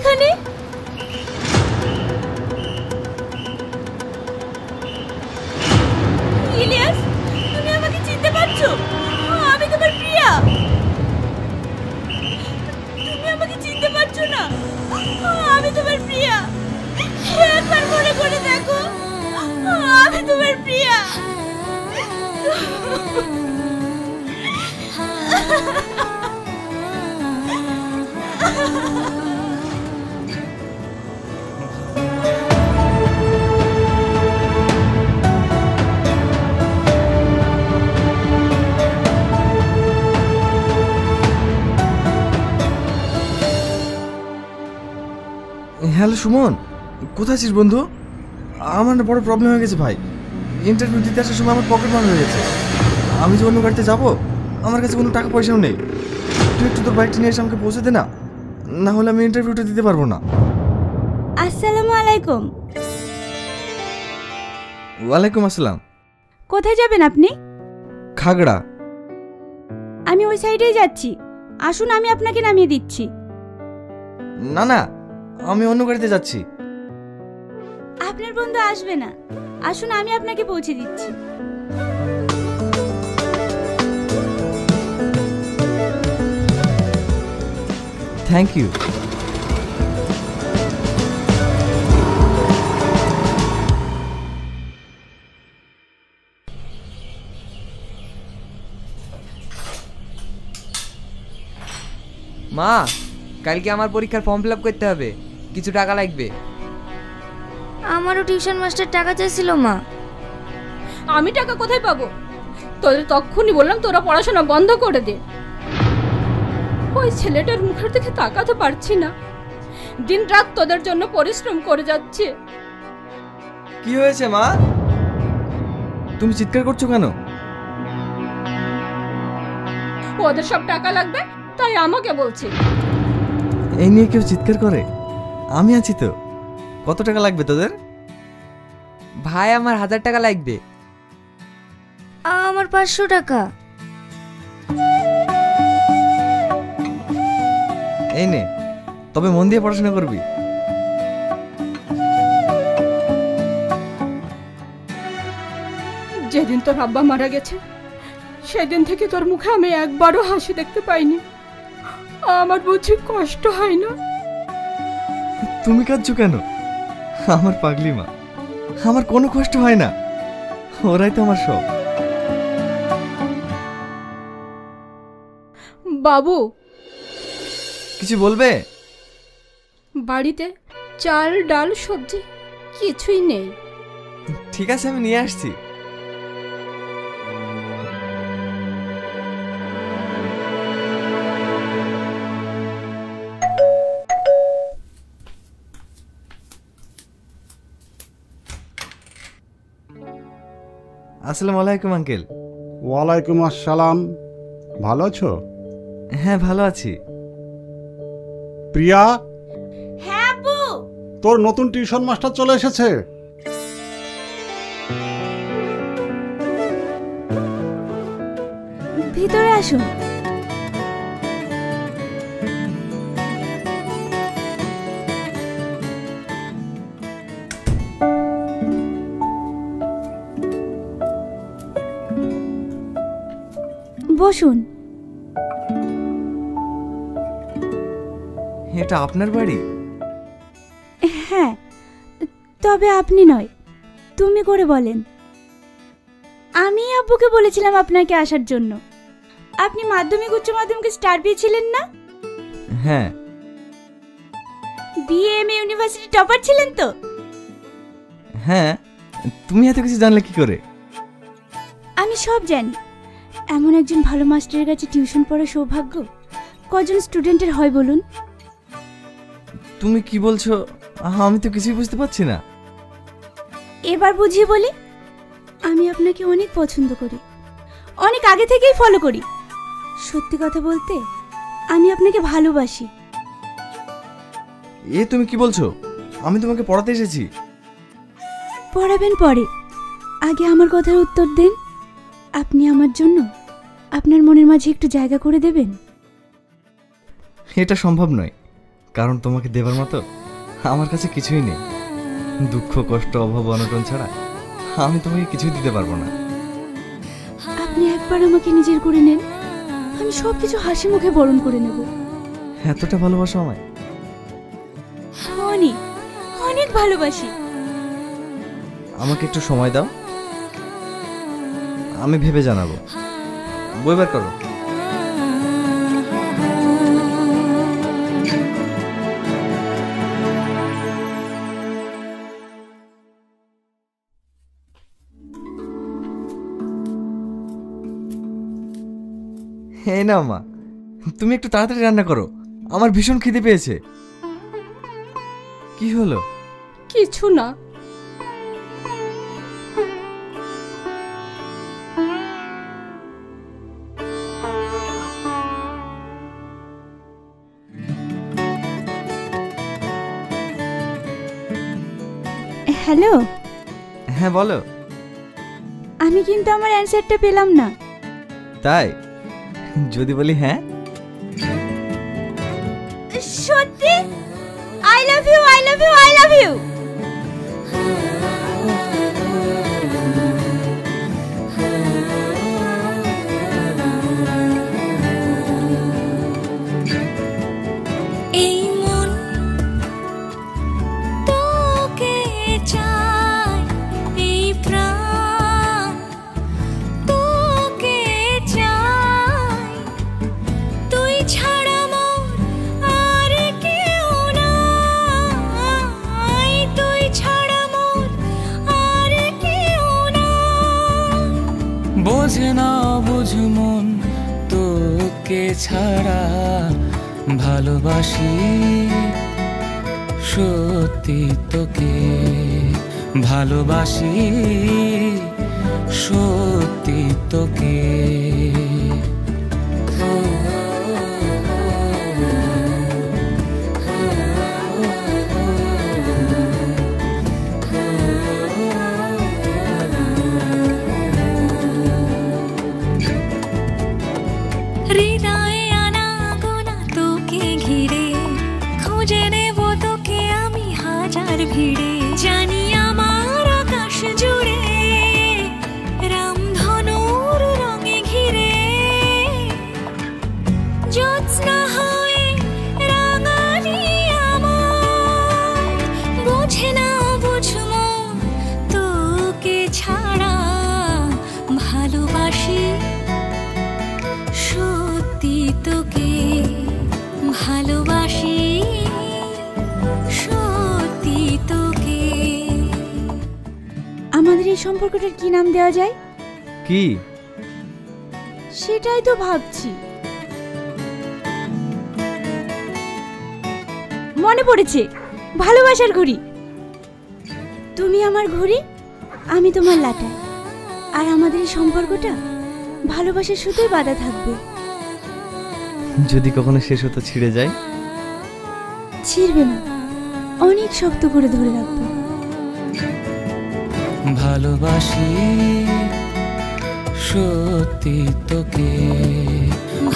এখানে? ইলিয়াস, তুমি আমাকে চিনতে পারছো? আমি তোমার প্রিয়া। তুমি আমাকে চিনতে পারছো না? আমি তোমার প্রিয়া। একবার মনে করে দেখো, আমি তোমার প্রিয়া। হ্যালো সুমন, কোথায় আছিস বন্ধু? আমার না বড় প্রবলেম হয়ে গেছে ভাই। ইন্টারভিউ দিতে আসার সময় আমার পকেট মার হয়ে গেছে। আমি যে অন্য গাড়িতে যাবো, আমার কাছে কোনো টাকা পয়সাও নেই। তুই একটু তোর বাইকটা নিয়ে এসে আমাকে পৌঁছে দে না, না হলে আমি ইন্টারভিউটা দিতে পারবো না। আসসালামু আলাইকুম। ওয়ালাইকুম আসসালাম। কোথায় যাবেন আপনি? খাগড়া। আমি ওই সাইডেই যাচ্ছি, আসুন আমি আপনাকে নামিয়ে দিচ্ছি। না না, আমি অন্য গাড়িতে যাচ্ছি। আপনার বন্ধু আসবে না, আসুন আমি আপনাকে পৌঁছে দিচ্ছি। Thank you. মা, কালকে আমার পরীক্ষার ফর্ম ফিল আপ করতে হবে, কিছু টাকা লাগবে। আমারও টিউশন মাস্টার টাকা চাইছিল মা। আমি টাকা কোথায় পাবো? তোদের তখনই বললাম তোরা পড়াশোনা বন্ধ করে দে। ওই ছেলেটার মুখের দিকে তাকাতে পারছি না, দিন রাত তোদের জন্য পরিশ্রম করে যাচ্ছে। কি হয়েছে মা? তুমি চিৎকার করছো কেন? ওদের সব টাকা লাগবে, তাই আমাকে বলছে। এই নিয়ে কেউ চিৎকার করে? আমি আছি তো। কত টাকা লাগবে তোদের? ভাই, আমার 1000 টাকা লাগবে। আমার 500 টাকা। এই নে, তবে মন দিয়ে পড়াশোনা করবি। যেদিন তোর আব্বা মারা গেছে, সেদিন থেকে তোর মুখে আমি একবারও হাসি দেখতে পাইনি। আমার বুঝি কষ্ট হয় না? তুমি কাঁদছো কেন? আমার পাগলি মা, আমার কোনো কষ্ট হয় না। ওরাই তো আমার সব। বাবু, কিছু বলবে? বাড়িতে চাল ডাল সবজি কিছুই নেই। ঠিক আছে, আমি নিয়ে আসছি। আসসালামু আলাইকুম আঙ্কেল। ওয়ালাইকুম আসসালাম। ভালো আছো? হ্যাঁ, ভালো আছি। প্রিয়া, হ্যাঁ আব্বু। তোর নতুন টিউশন মাস্টার চলে এসেছে। ভিতরে আসুন। বসুন। এটা আপনার বাড়ি? হ্যাঁ, তবে আপনি নয়, তুমি করে বলেন। আমি আব্বুকে বলেছিলাম আপনাকে আসার জন্য। আপনি মাধ্যমিক উচ্চ মাধ্যমিকে স্টার পেয়েছিলেন না? হ্যাঁ। বিএমএ ইউনিভার্সিটি টপার ছিলেন তো? হ্যাঁ। তুমি এত কিছু জানলে কি করে? আমি সব জানি। এমন একজন ভালো মাস্টারের কাছে টিউশন পড়ার সৌভাগ্য কজন স্টুডেন্টের হয় বলুন? তুমি কি বলছো? আমি তো কিছুই বুঝতে পারছি না। এবার বুঝিয়ে বলি। আমি আপনাকে অনেক পছন্দ করি, অনেক আগে থেকেই ফলো করি। সত্যি কথা বলতে, আমি আপনাকে ভালোবাসি। এ তুমি কি বলছো? আমি তোমাকে পড়াতে এসেছি। পড়াবেন পরে, আগে আমার কথার উত্তর দেন। আপনি আমার জন্য আপনার মনের মাঝে একটু জায়গা করে দেবেন? এটা সম্ভব নয়। কারণ তোমাকে দেবার মতো আমার কাছে কিছুই নেই। দুঃখ, কষ্ট, অভাব, অনটন ছাড়া আমি তোমাকে কিছুই দিতে পারবো না। আপনি একবার আমাকে নিজের করে নেন, আমি সব কিছু হাসি মুখে বরণ করে নেব। এতটা ভালোবাসো আমায়? অনেক অনেক ভালোবাসি। আমাকে একটু সময় দাও, আমি ভেবে জানাবো। বই বার করো। এই না মা, তুমি একটু তাড়াতাড়ি রান্না করো, আমার ভীষণ খিদে পেয়েছে। কি হলো? কিছু না। হ্যালো, হ্যাঁ বলো। আমি কিন্তু আমার অ্যানসারটা পেলাম না। তাই? যদি বলি হ্যাঁ। সত্যি? I love you, I love you, I love you. এই মন তোকে চায়, এই প্রাণ তোকে চায়, তুই ছাড়া মোর আর কেউ নাই, তুই ছাড়া মোর আর কেউ নাই। বোঝে না বুঝ মন তোকে ছাড়া ভালোবাসি সত্যি তোকে, ভালোবাসি সত্যি তোকে। হৃদয়ে আনাগোনা তোকে ঘিরে, খুঁজে নেব তোকে আমি হাজার ভিড়ে। জানি আমার আকাশ জুড়ে রামধনুর রঙে ঘিরে, জ্যোৎস্না হয়ে রাঙালি আমার। বোঝে না বুঝমো তোকে ছাড়া ভালোবাসি সত্যি তোকে, ভালোবাসি সত্যি তোকে। আমাদের এই সম্পর্কটার কি নাম দেওয়া যায়? কি? সেটাই তো ভাবছি। মনে পড়েছে, ভালোবাসার ঘড়ি। তুমি আমার ঘড়ি, আমি তোমার লাটা, আর আমাদের এই সম্পর্কটা ভালোবাসার সুতোই বাঁধা থাকবে। যদি কখনো শেষ হতো ছিঁড়ে যায়? ছিঁড়বে না, অনেক শক্ত করে ধরে রাখবো। ভালোবাসি সত্যি তোকে,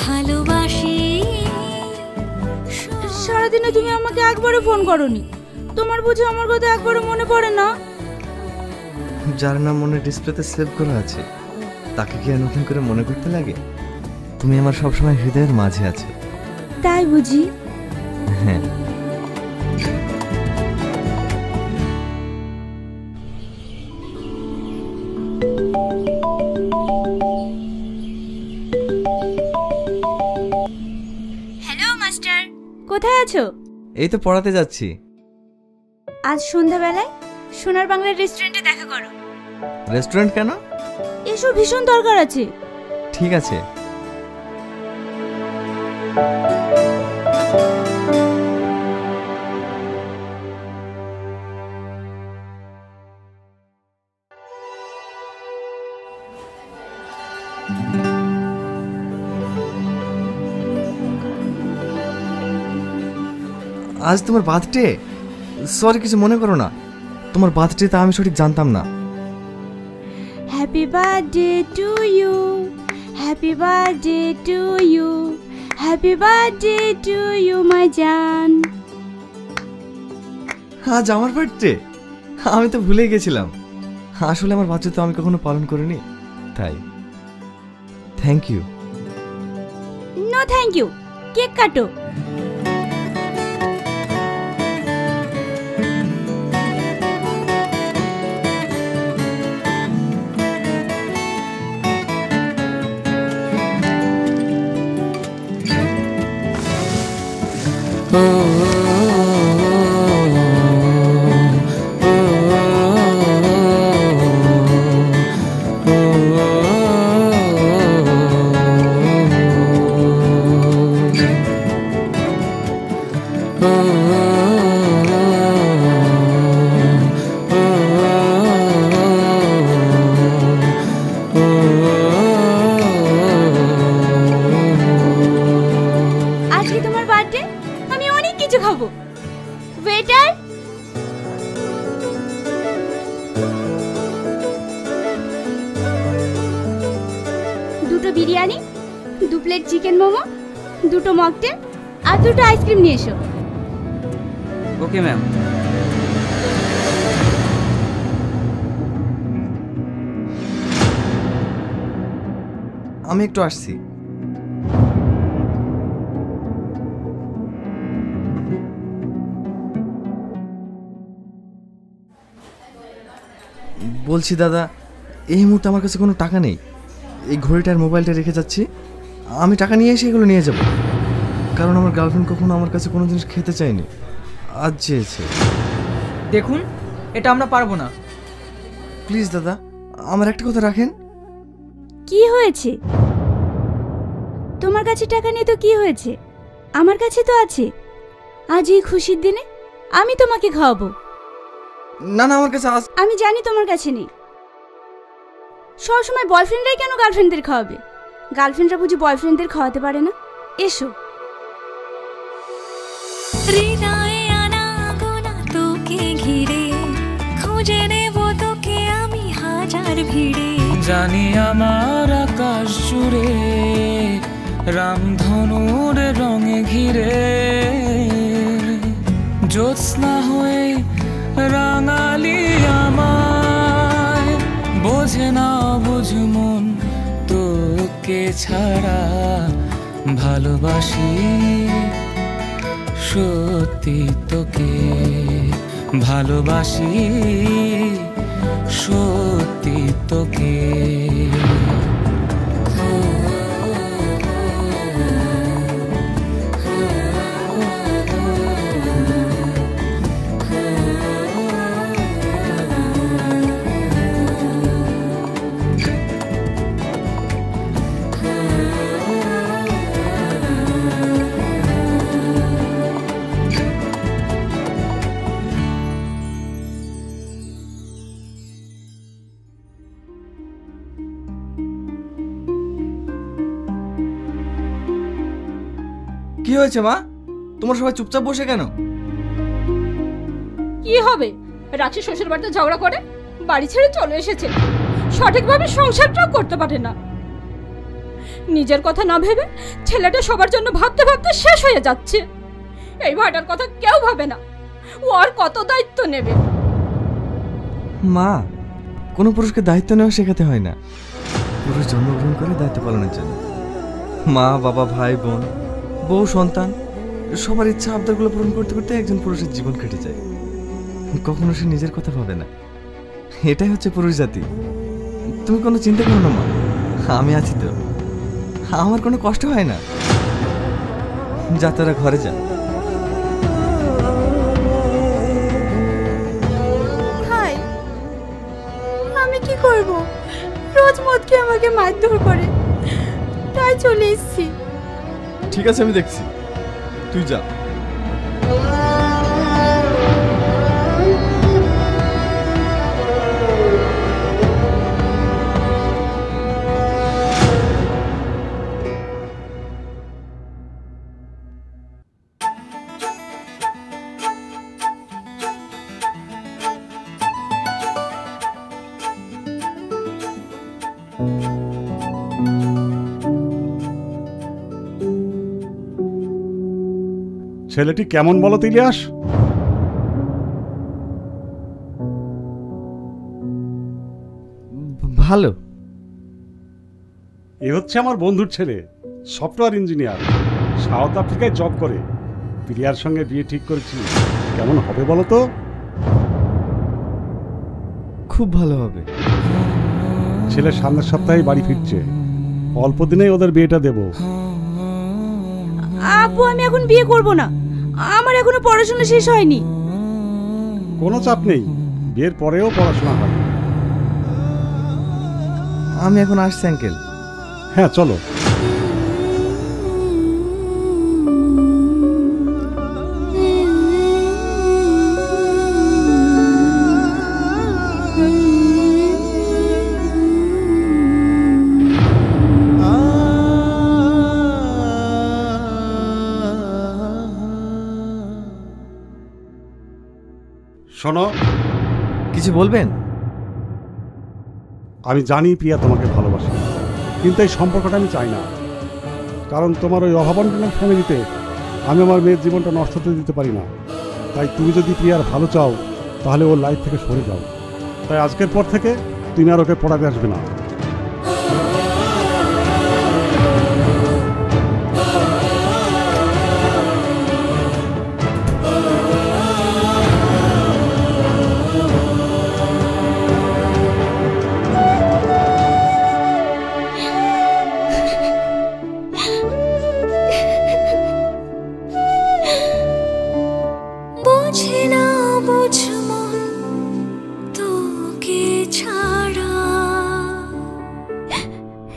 ভালোবাসি। সারাদিনে তুমি আমাকে একবারও ফোন করোনি, তোমার বুঝি আমার কথা একবারও মনে পড়ে না? যার নাম মনে ডিসপ্লেতে সেভ করা আছে তাকে কি আর নতুন করে মনে করতে লাগে? তুমি আমার সবসময় হৃদয়ের মাঝে আছো। তাই বুঝি? হ্যাঁ। হ্যালো মাস্টার, কোথায় আছো? এই তো পড়াতে যাচ্ছি। আজ সন্ধ্যাবেলায় সোনার বাংলার রেস্টুরেন্টে দেখা করো। রেস্টুরেন্ট কেন? এসো, ভীষণ দরকার আছে। ঠিক আছে। আজ তোমার বার্থডে? সরি, কিছু মনে করো না। তোমার বার্থডে তা আমি সঠিক জানতাম না। Happy birthday to you, happy birthday to you, happy birthday to you my জান। আজ আমার বার্থডে? আমি তো ভুলেই গেছিলাম। আসলে আমার বাচ্চা তো আমি কখনো পালন করিনি, তাই thank you. No thank you, cake কাটো। আজকে তোমার বার্থডে, আমি অনেক কিছু খাবো। ওয়েটার, দুটো বিরিয়ানি, 2 প্লেট চিকেন মোমো, 2টো মকটেল আর 2টো আইসক্রিম নিয়ে এসো। Okay ma'am. আমি একটু আসছি। বলছি দাদা, এই মুহূর্তে আমার কাছে কোনো টাকা নেই। এই ঘড়িটার মোবাইলটা রেখে যাচ্ছি, আমি টাকা নিয়ে এসে এগুলো নিয়ে যাব। কারণ আমার গার্লফ্রেন্ড কখনো আমার কাছে কোনো জিনিস খেতে চায়নি, আজ চেয়েছে। দেখুন, এটা আমরা পারবো না। প্লিজ দাদা, আমার একটা কথা রাখেন। কি হয়েছে? তোমার কাছে টাকা নেই তো কি হয়েছে? আমার কাছে তো আছে। আজ এই খুশির দিনে আমি তোমাকে খাওয়াবো। না না, আমার কাছে আজ। আমি জানি তোমার কাছে নেই। সবসময় বয়ফ্রেন্ডরাই কেন গার্লফ্রেন্ডদের খাওয়াবে? গার্লফ্রেন্ডরা বুঝি বয়ফ্রেন্ডদের খাওয়াতে পারে না? এসো। হৃদয়ে আনাগোনা তোকে ঘিরে, খুঁজে নেব তোকে আমি হাজার ভিড়ে। জানি আমার আকাশ জুড়ে রামধনুর রঙে ঘিরে, জ্যোৎস্না হয়ে রাঙালি আমায়। বোঝে না বুঝ মন তোকে ছাড়া, ভালোবাসি সত্যি তোকে, ভালোবাসি সত্যি তোকে। কি হয়েছে মা? তোমার সবাই চুপচাপ বসে কেন? কি হবে? রাখি শ্বশুর বাড়িতে ঝগড়া করে বাড়ি ছেড়ে চলে এসেছে। সঠিকভাবে সংসারটাও করতে পারে না। নিজের কথা না ভেবে ছেলেটা সবার জন্য ভাবতে ভাবতে শেষ হয়ে যাচ্ছে। এই ভাইটার কথা কেউ ভাবে না। ও আর কত দায়িত্ব নেবে? মা, কোনো পুরুষকে দায়িত্ব নেওয়া শেখাতে হয় না। পুরুষ জন্মগ্রহণ করে দায়িত্ব পালনের জন্য। মা, বাবা, ভাই, বোন, বউ, সন্তান, সবার ইচ্ছা আবদারগুলো পূরণ করতে করতে একজন পুরুষের জীবন কেটে যায়। কখনো সে নিজের কথা ভাবে না। এটাই হচ্ছে পুরুষ জাতি। তুমি কোনো চিন্তা করো না মা, আমি আছি তো। আমার কোনো কষ্ট হয় না। যা, তোরা ঘরে যা। ভাই, আমি কি করব? রোজ মদকে আমাকে মারধর করে, তাই চলে এসেছি। ঠিক আছে, আমি দেখছি, তুই যা। ছেলেটি কেমন বলো ইলিয়াস? ভালো। এ হচ্ছে আমার বন্ধুর ছেলে, সফটওয়্যার ইঞ্জিনিয়ার, সাউথ আফ্রিকায় জব করে। প্রিয়ার সঙ্গে বিয়ে ঠিক করেছি, কেমন হবে বলো তো? খুব ভালো হবে। ছেলে সামনের সপ্তাহে বাড়ি ফিরছে, অল্প দিনেই ওদের বিয়েটা দেব। আপু আমি এখন বিয়ে করব না, আমার এখনো পড়াশোনা শেষ হয়নি। কোনো চাপ নেই, বিয়ের পরেও পড়াশোনা হয়। আমি এখন আসছি আঙ্কেল। হ্যাঁ চলো। শোনো, কিছু বলবেন? আমি জানি প্রিয়া তোমাকে ভালোবাসে, কিন্তু এই সম্পর্কটা আমি চাই না। কারণ তোমার ওই অভাবন্টনের ফ্যামিলিতে আমি আমার মেয়ের জীবনটা নষ্ট হতে দিতে পারি না। তাই তুমি যদি প্রিয়ার ভালো চাও তাহলে ওর লাইফ থেকে সরে যাও। তাই আজকের পর থেকে তুমি আর ওকে পড়াতে আসবে না।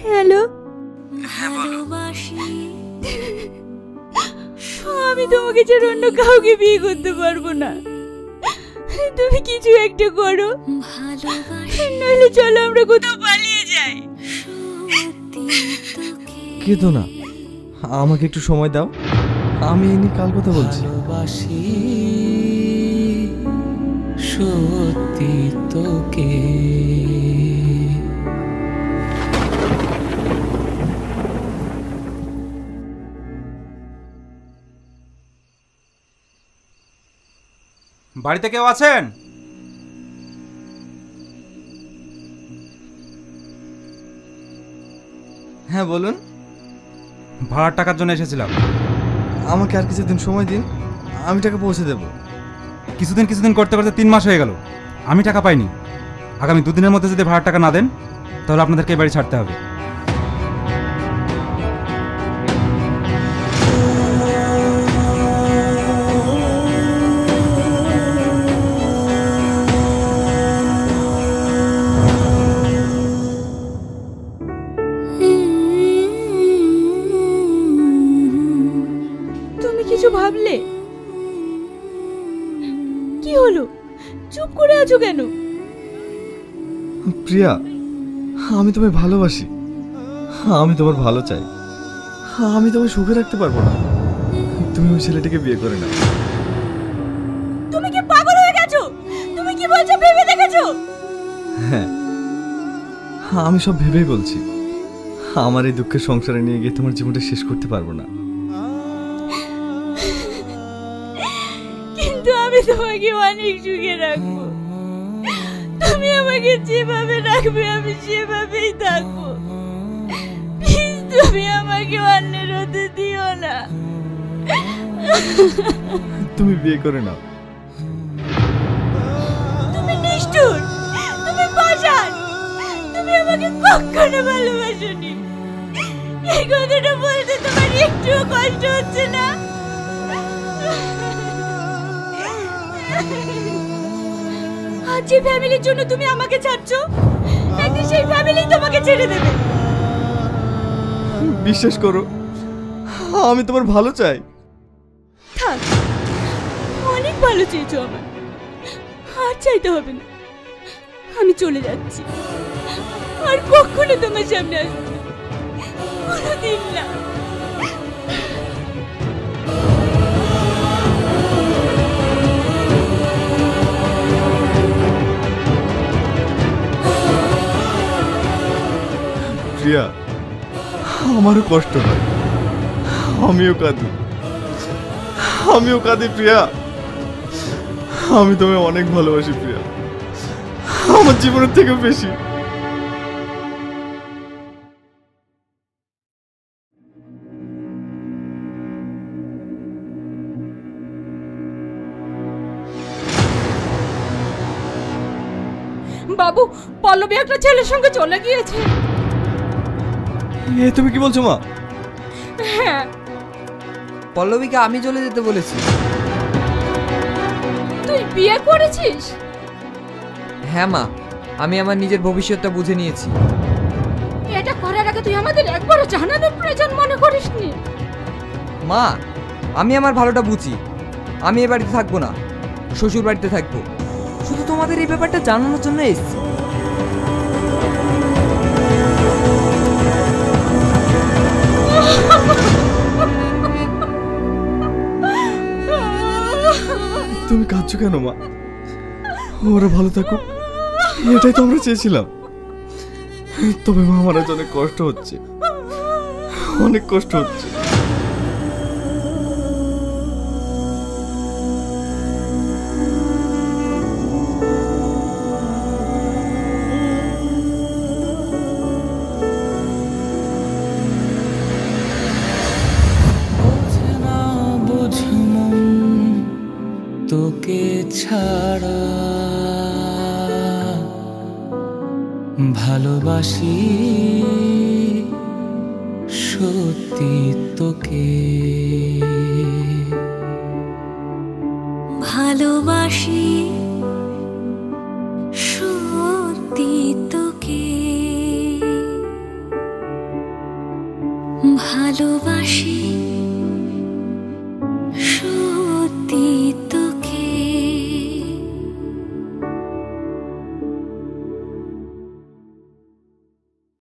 হ্যালো, আমি তোমাকে ছাড়া অন্য কাউকে বিয়ে করতে পারবো না। তুমি কিছু একটা করো, নইলে চলো আমরা কোথাও পালিয়ে যাই। কেঁদো না, আমাকে একটু সময় দাও, আমি এনে কাল কথা বলছি। ভালোবাসি সত্যি তোকে। বাড়িতে কেউ আছেন? হ্যাঁ বলুন। ভাড়ার টাকার জন্য এসেছিলাম। আমাকে আর কিছুদিন সময় দিন, আমি টাকা পৌঁছে দেব। কিছুদিন করতে করতে 3 মাস হয়ে গেল, আমি টাকা পাইনি। আগামী 2 দিনের মধ্যে যদি ভাড়ার টাকা না দেন তাহলে আপনাদেরকে এই বাড়ি ছাড়তে হবে। তুমি কিছু ভাবলে? কি হলো, চুপ করে আছো কেন? প্রিয়া, আমি তোমায় ভালোবাসি, আমি তোমার ভালো চাই। আমি তোমায় সুখে রাখতে পারবো না, তুমি ওই ছেলেটাকে বিয়ে করে নাও। তুমি কি পাগল হয়ে গেছো? তুমি কি বলছো ভেবে দেখেছো? হ্যাঁ, আমি সব ভেবেই বলছি। আমার এই দুঃখের সংসারে নিয়ে গিয়ে তোমার জীবনটা শেষ করতে পারবো না। কিন্তু আমি তোমাকে অনেক সুখে রাখবো। তুমি আমাকে যেভাবে রাখবে আমি সেভাবেই থাকবো। প্লিজ তুমি আমাকে অন্যের হতে দিও না। তুমি বিয়ে করে নাও। তুমি নিষ্ঠুর, তুমি পাষাণ, তুমি আমাকে কখনো ভালোবাসোনি। এই কথাটা বলতে তোমার একটুও কষ্ট হচ্ছে না? আজ যে ফ্যামিলির জন্য তুমি আমাকে ছাড়ছো, একদিন সেই ফ্যামিলি তোমাকে ছেড়ে দেবে। বিশ্বাস করো, আমি তোমার ভালো চাই। থাক, অনেক ভালো চেয়েছো আমার, আর চাইতে হবে না। আমি চলে যাচ্ছি, আর কখনো তোমার সামনে আসবো না, কোনোদিন না। প্রিয়া, আমারও কষ্ট হয়, আমিও কাঁদি প্রিয়া। আমি তোমায় অনেক ভালোবাসি প্রিয়া, আমার জীবনের থেকেও বেশি। বাবু পল্লবী একটা ছেলের সঙ্গে চলে গিয়েছে। এ তুমি কি বলছো মা? হ্যাঁ। পল্লবীকে আমি চলে যেতে বলেছি। তুই বিয়ে করেছিস? হ্যাঁ মা, আমি আমার নিজের ভবিষ্যৎটা বুঝে নিয়েছি। এটা করার আগে তুই আমাদের একবারও জানানোর প্রয়োজন মনে করিসনি? মা, আমি আমার ভালোটা বুঝি। আমি এ বাড়িতে থাকবো না, শ্বশুর বাড়িতে থাকবো। শুধু তোমাদের এই ব্যাপারটা জানানোর জন্য এসেছি। তুমি কাঁদছো কেন মা? ওরা ভালো থাকুক, এটাই তো আমরা চেয়েছিলাম। তবে মা, আমার আজ অনেক কষ্ট হচ্ছে, অনেক কষ্ট হচ্ছে। বোঝে না বোঝ মন তোকে ছাড়া, ভালোবাসি সত্যি তোকে, ভালোবাসি সত্যি তোকে, ভালোবাসি